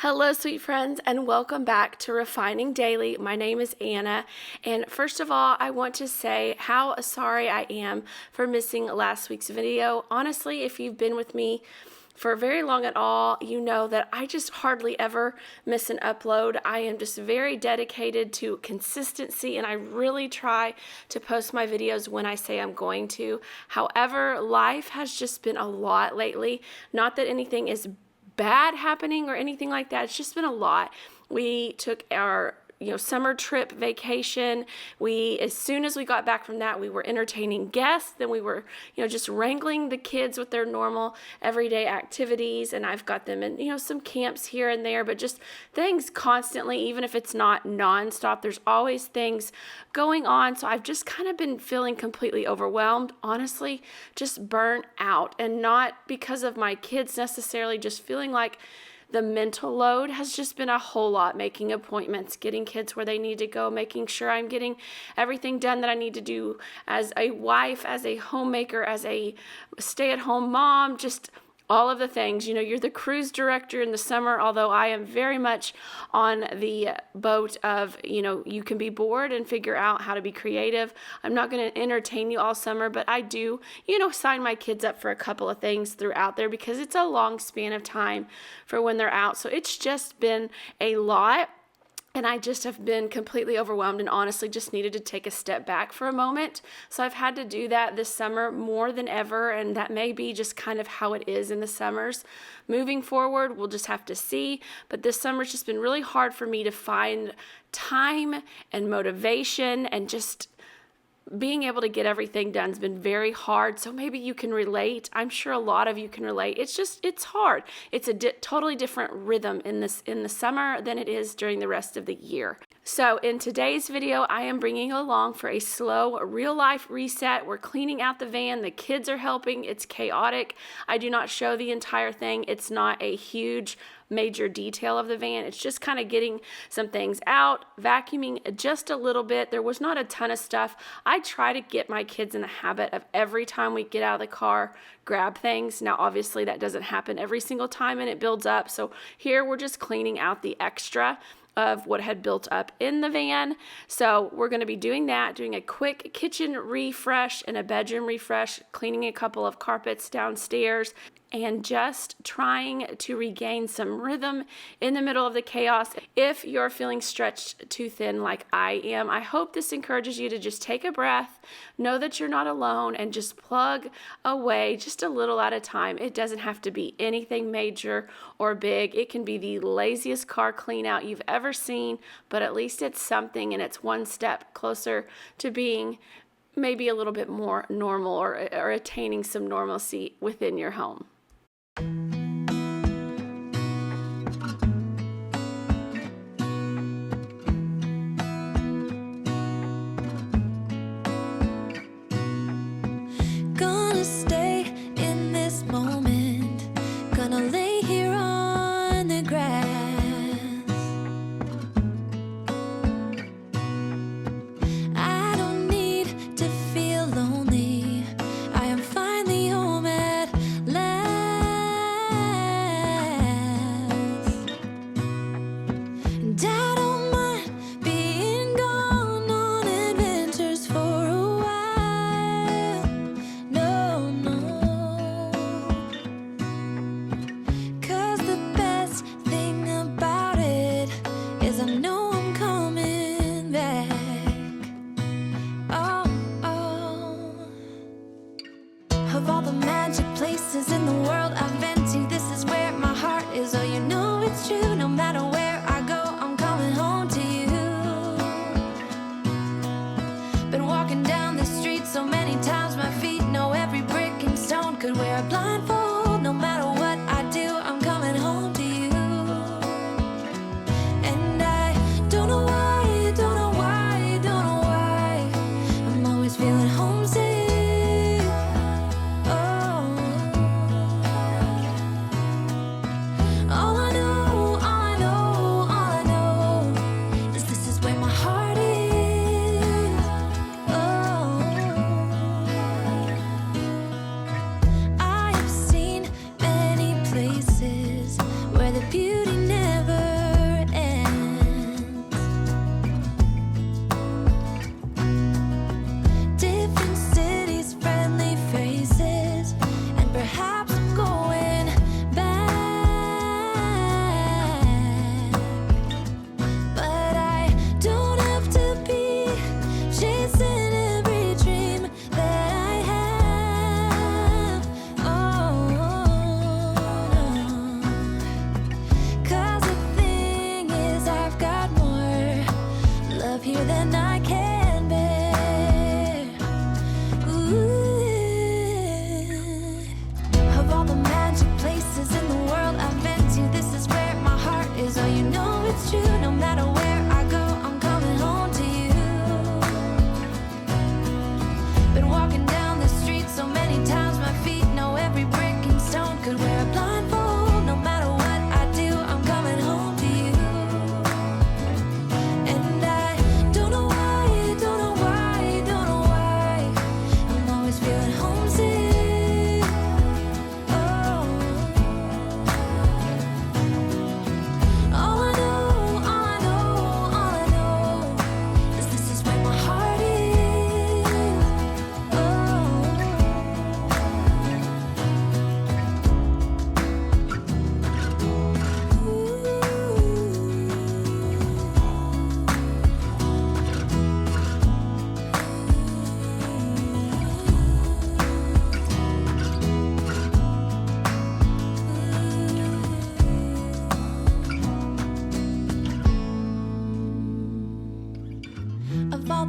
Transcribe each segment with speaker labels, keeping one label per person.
Speaker 1: Hello, sweet friends, and welcome back to Refining Daily. My name is Anna, and first of all, I want to say how sorry I am for missing last week's video. Honestly, if you've been with me for very long at all, you know that I just hardly ever miss an upload. I am just very dedicated to consistency, and I really try to post my videos when I say I'm going to. However, life has just been a lot lately. Not that anything is bad happening or anything like that. It's just been a lot. We took our summer trip vacation. As soon as we got back from that, we were entertaining guests. Then we were, just wrangling the kids with their normal everyday activities. And I've got them in, some camps here and there, but just things constantly, even if it's not nonstop, there's always things going on. So I've just kind of been feeling completely overwhelmed, honestly, just burnt out, and not because of my kids necessarily, just feeling like the mental load has just been a whole lot, making appointments, getting kids where they need to go, making sure I'm getting everything done that I need to do as a wife, as a homemaker, as a stay-at-home mom, just all of the things. You're the cruise director in the summer, although I am very much on the boat of, you can be bored and figure out how to be creative. I'm not going to entertain you all summer, but I do, sign my kids up for a couple of things throughout there because it's a long span of time for when they're out. So it's just been a lot. And I just have been completely overwhelmed and honestly just needed to take a step back for a moment. So I've had to do that this summer more than ever, and that may be just kind of how it is in the summers. Moving forward, we'll just have to see. But this summer's just been really hard for me to find time and motivation, and just being able to get everything done has been very hard. So maybe you can relate. I'm sure a lot of you can relate. It's hard. It's a totally different rhythm in the summer than it is during the rest of the year. So in today's video, I am bringing along for a slow real life reset. We're cleaning out the van. The kids are helping. It's chaotic. I do not show the entire thing. It's not a huge major detail of the van. It's just kind of getting some things out, vacuuming just a little bit. There was not a ton of stuff. I try to get my kids in the habit of every time we get out of the car, grab things. Now, obviously that doesn't happen every single time and it builds up. So here we're just cleaning out the extra of what had built up in the van. So we're going to be doing that, doing a quick kitchen refresh and a bedroom refresh, cleaning a couple of carpets downstairs, and just trying to regain some rhythm in the middle of the chaos. If you're feeling stretched too thin like I am, I hope this encourages you to just take a breath, know that you're not alone, and just plug away just a little at a time. It doesn't have to be anything major or big. It can be the laziest car clean out you've ever seen, but at least it's something, and it's one step closer to being maybe a little bit more normal, or attaining some normalcy within your home.
Speaker 2: Gonna stay in this moment, gonna lay here on the grass. I don't need to feel lonely, I am finally home at last.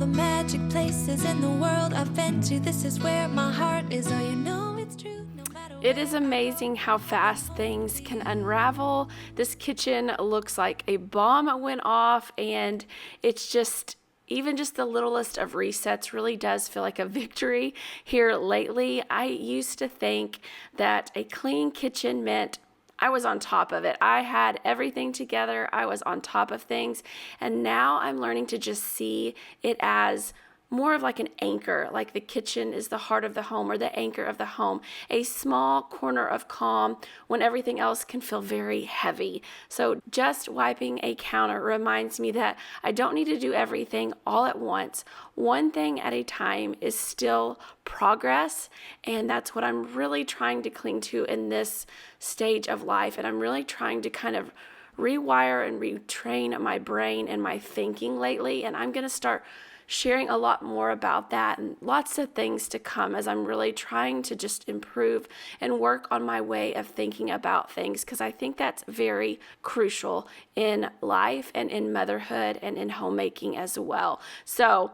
Speaker 2: magic places in the world I've been to. This is where my heart is. Oh, you know it's true. No matter
Speaker 1: It is amazing how fast things can unravel. This kitchen looks like a bomb went off, and it's just, even just the littlest of resets really does feel like a victory here lately. I used to think that a clean kitchen meant I was on top of it. I had everything together. I was on top of things. And now I'm learning to just see it as more of like an anchor, like the kitchen is the heart of the home or the anchor of the home, a small corner of calm when everything else can feel very heavy. So just wiping a counter reminds me that I don't need to do everything all at once. One thing at a time is still progress, and that's what I'm really trying to cling to in this stage of life. And I'm really trying to kind of rewire and retrain my brain and my thinking lately, and I'm going to start sharing a lot more about that and lots of things to come as I'm really trying to just improve and work on my way of thinking about things, because I think that's very crucial in life and in motherhood and in homemaking as well. So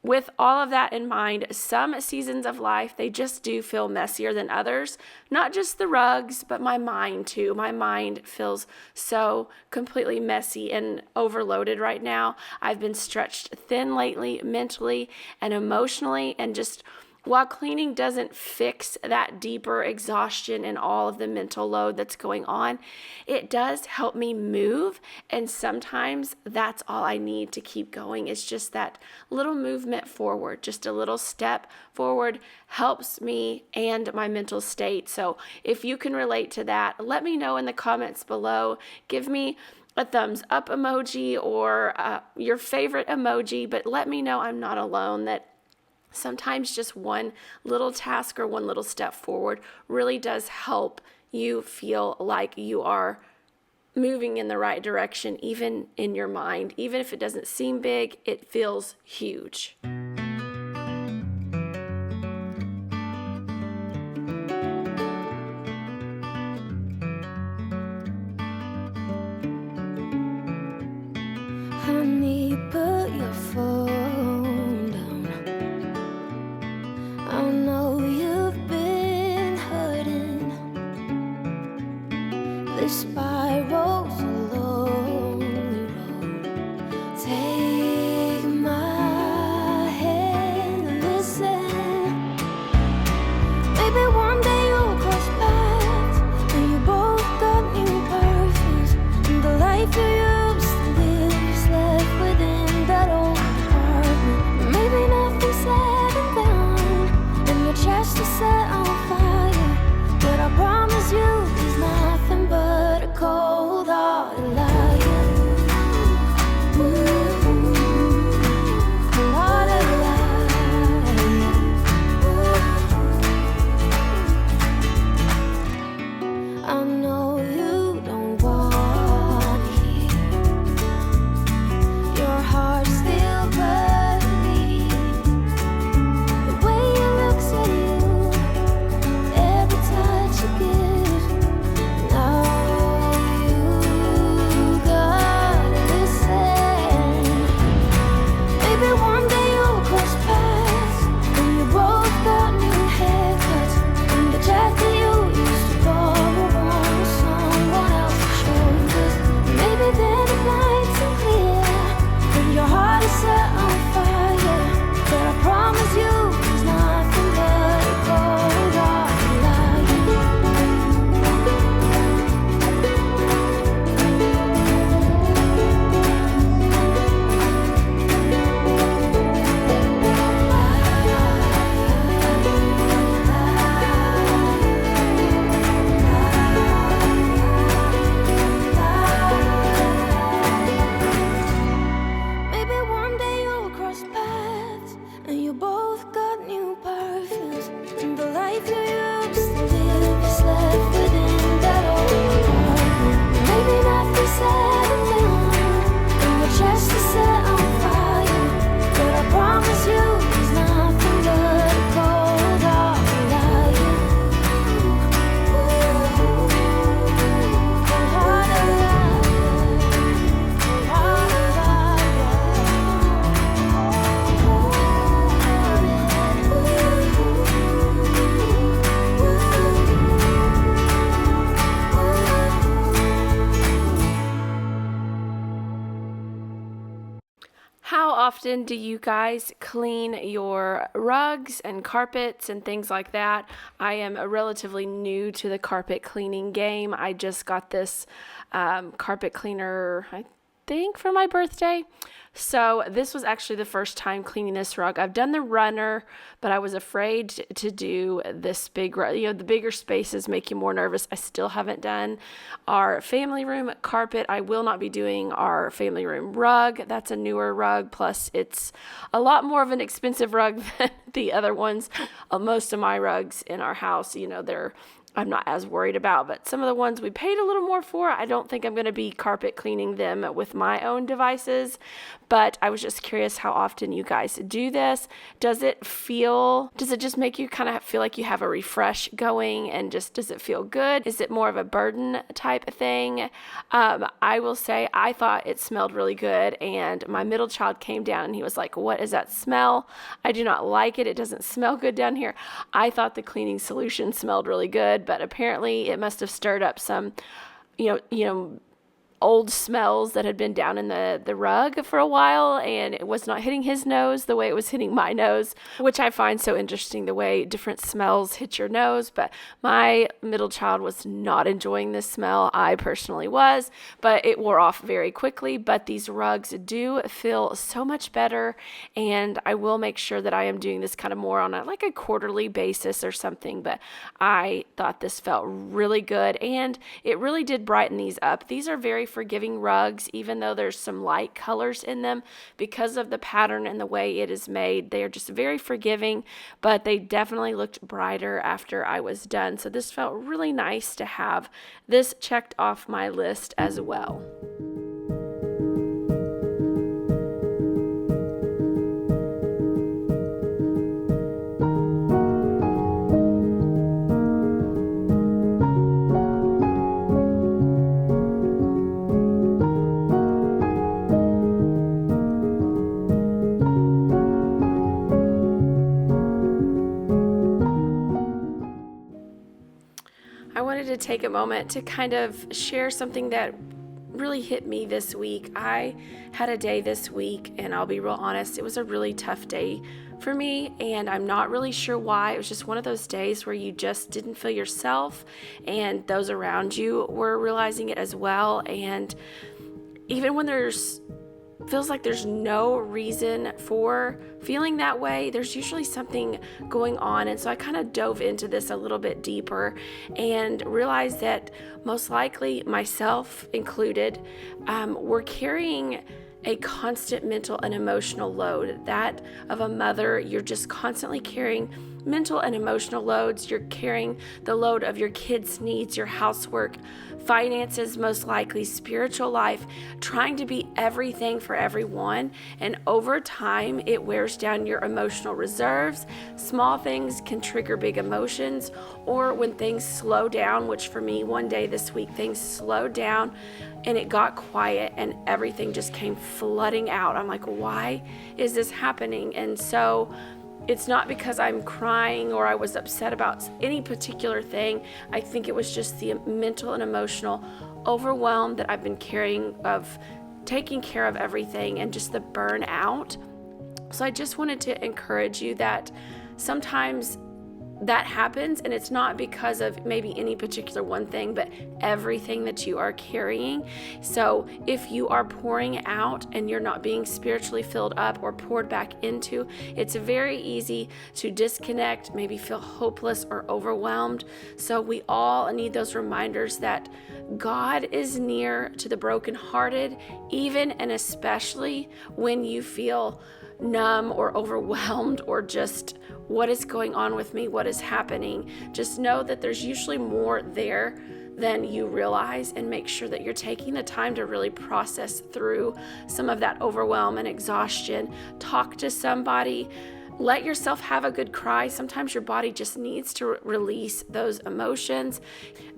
Speaker 1: with all of that in mind, some seasons of life, they just do feel messier than others. Not just the rugs, but my mind too. My mind feels so completely messy and overloaded right now. I've been stretched thin lately, mentally and emotionally, and just while cleaning doesn't fix that deeper exhaustion and all of the mental load that's going on, it does help me move. And sometimes that's all I need to keep going. It's just that little movement forward, just a little step forward helps me and my mental state. So if you can relate to that, let me know in the comments below. Give me a thumbs up emoji or your favorite emoji, but let me know I'm not alone, that sometimes just one little task or one little step forward really does help you feel like you are moving in the right direction, even in your mind. Even if it doesn't seem big, it feels huge.
Speaker 2: honey, put your phone down. I know you've been hurting. This spiral's a lonely road. Take my hand and listen. Maybe one day you'll cross paths and you both got new perfumes, and the life you used to live is left within that old apartment. Maybe nothing's said and done, and your chest is set on fire, but I promise you there's nothing but a cold
Speaker 1: often do you guys clean your rugs and carpets and things like that? I am relatively new to the carpet cleaning game. I just got this carpet cleaner, I think, for my birthday. So this was actually the first time cleaning this rug. I've done the runner, but I was afraid to do this big rug. The bigger spaces make you more nervous. I still haven't done our family room carpet. I will not be doing our family room rug. That's a newer rug. Plus, it's a lot more of an expensive rug than the other ones. Most of my rugs in our house, I'm not as worried about, but some of the ones we paid a little more for, I don't think I'm going to be carpet cleaning them with my own devices, but I was just curious how often you guys do this. Does it just make you kind of feel like you have a refresh going, and just, does it feel good? Is it more of a burden type thing? I will say I thought it smelled really good, and my middle child came down and he was like, "What is that smell? I do not like it. It doesn't smell good down here." I thought the cleaning solution smelled really good, but apparently it must have stirred up some, old smells that had been down in the rug for a while, and it was not hitting his nose the way it was hitting my nose, which I find so interesting, the way different smells hit your nose. But my middle child was not enjoying this smell. I personally was, but it wore off very quickly. But these rugs do feel so much better, and I will make sure that I am doing this kind of more on a quarterly basis or something. But I thought this felt really good, and it really did brighten these up. These are very forgiving rugs, even though there's some light colors in them because of the pattern and the way it is made. They are just very forgiving, but they definitely looked brighter after I was done. So this felt really nice to have this checked off my list as well. I wanted to take a moment to kind of share something that really hit me this week. I had a day this week, and I'll be real honest, it was a really tough day for me, and I'm not really sure why. It was just one of those days where you just didn't feel yourself, and those around you were realizing it as well. And even when feels like there's no reason for feeling that way, there's usually something going on. And so I kind of dove into this a little bit deeper and realized that most likely, myself included, we're carrying a constant mental and emotional load. That of a mother, you're just constantly carrying mental and emotional loads. You're carrying the load of your kids' needs, your housework, finances, most likely spiritual life, trying to be everything for everyone. And over time, it wears down your emotional reserves. Small things can trigger big emotions, or when things slow down, which for me, one day this week, things slowed down and it got quiet and everything just came flooding out. I'm like, why is this happening? And so it's not because I'm crying or I was upset about any particular thing. I think it was just the mental and emotional overwhelm that I've been carrying of taking care of everything and just the burnout. So I just wanted to encourage you that sometimes that happens, and it's not because of maybe any particular one thing, but everything that you are carrying. So if you are pouring out and you're not being spiritually filled up or poured back into, it's very easy to disconnect, maybe feel hopeless or overwhelmed. So we all need those reminders that God is near to the brokenhearted, even and especially when you feel numb or overwhelmed or just, what is going on with me? What is happening? Just know that there's usually more there than you realize, and make sure that you're taking the time to really process through some of that overwhelm and exhaustion. Talk to somebody. Let yourself have a good cry. Sometimes your body just needs to release those emotions.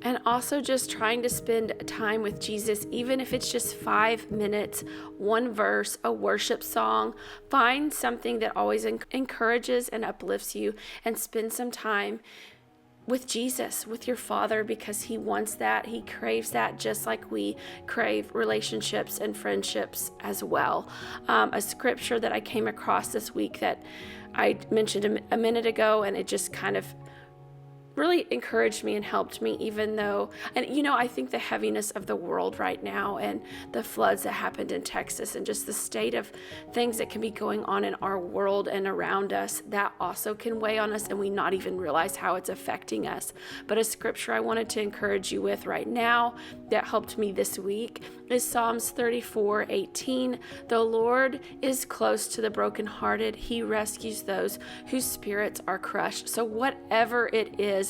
Speaker 1: And also just trying to spend time with Jesus, even if it's just 5 minutes, one verse, a worship song. Find something that always encourages and uplifts you, and spend some time with Jesus, with your Father, because he wants that. He craves that just like we crave relationships and friendships as well. A scripture that I came across this week that I mentioned a minute ago, and it just kind of really encouraged me and helped me, even though, and I think the heaviness of the world right now and the floods that happened in Texas and just the state of things that can be going on in our world and around us, that also can weigh on us and we not even realize how it's affecting us. But a scripture I wanted to encourage you with right now that helped me this week is Psalms 34:18. The Lord is close to the brokenhearted. He rescues those whose spirits are crushed. So whatever it is,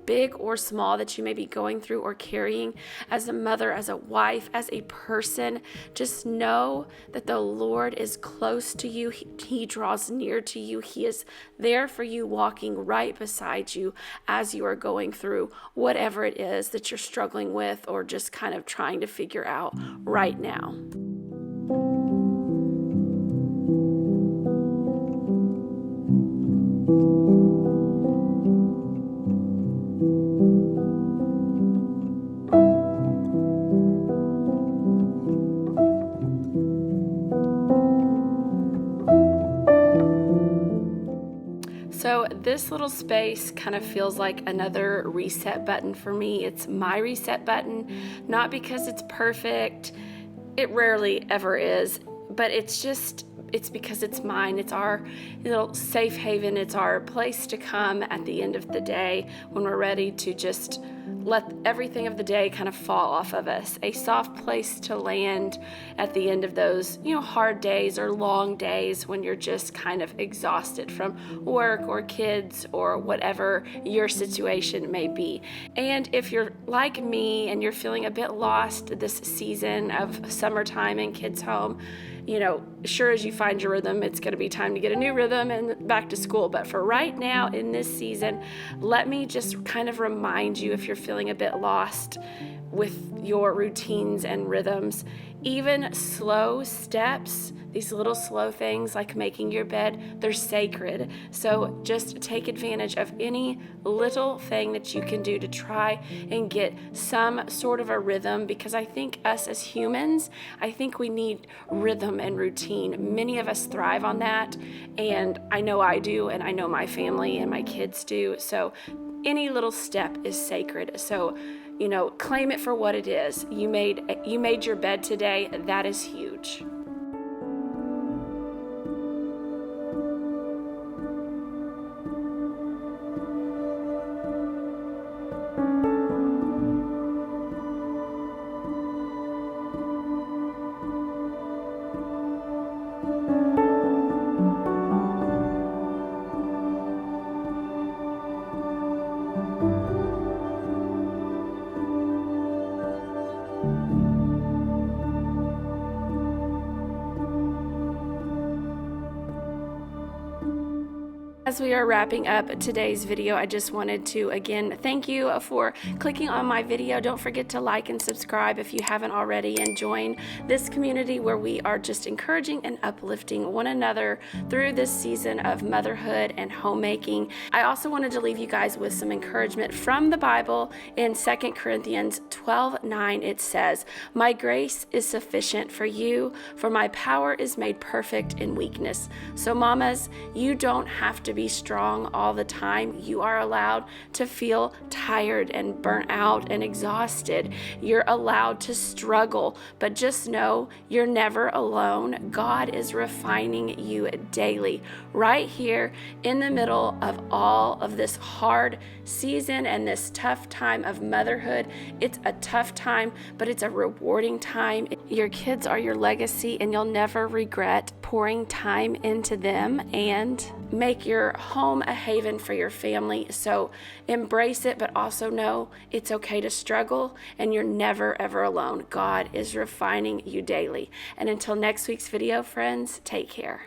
Speaker 1: big or small, that you may be going through or carrying as a mother, as a wife, as a person, just know that the Lord is close to you. He draws near to you. He is there for you, walking right beside you as you are going through whatever it is that you're struggling with or just kind of trying to figure out right now. So this little space kind of feels like another reset button for me. It's my reset button, not because it's perfect. It rarely ever is, but it's because it's mine. It's our little safe haven. It's our place to come at the end of the day when we're ready to just let everything of the day kind of fall off of us. A soft place to land at the end of those, hard days or long days when you're just kind of exhausted from work or kids or whatever your situation may be. And if you're like me and you're feeling a bit lost this season of summertime and kids home, sure as you find your rhythm, it's going to be time to get a new rhythm and back to school. But for right now in this season, let me just kind of remind you, if you're feeling a bit lost with your routines and rhythms, even slow steps, these little slow things like making your bed, they're sacred. So just take advantage of any little thing that you can do to try and get some sort of a rhythm, because I think us as humans, I think we need rhythm and routine. Many of us thrive on that, and I know I do, and I know my family and my kids do. So any little step is sacred. So claim it for what it is. You made your bed today. That is huge. As we are wrapping up today's video, I just wanted to again thank you for clicking on my video. Don't forget to like and subscribe if you haven't already, and join this community where we are just encouraging and uplifting one another through this season of motherhood and homemaking. I also wanted to leave you guys with some encouragement from the Bible. In 2 Corinthians 12:9, it says, "My grace is sufficient for you, for my power is made perfect in weakness." So mamas, you don't have to be strong all the time. You are allowed to feel tired and burnt out and exhausted. You're allowed to struggle, but just know you're never alone. God is refining you daily, right here in the middle of all of this hard season and this tough time of motherhood. It's a tough time, but it's a rewarding time. Your kids are your legacy, and you'll never regret pouring time into them, and make your home a haven for your family. So embrace it, but also know it's okay to struggle, and you're never ever alone. God is refining you daily. And until next week's video, friends, take care.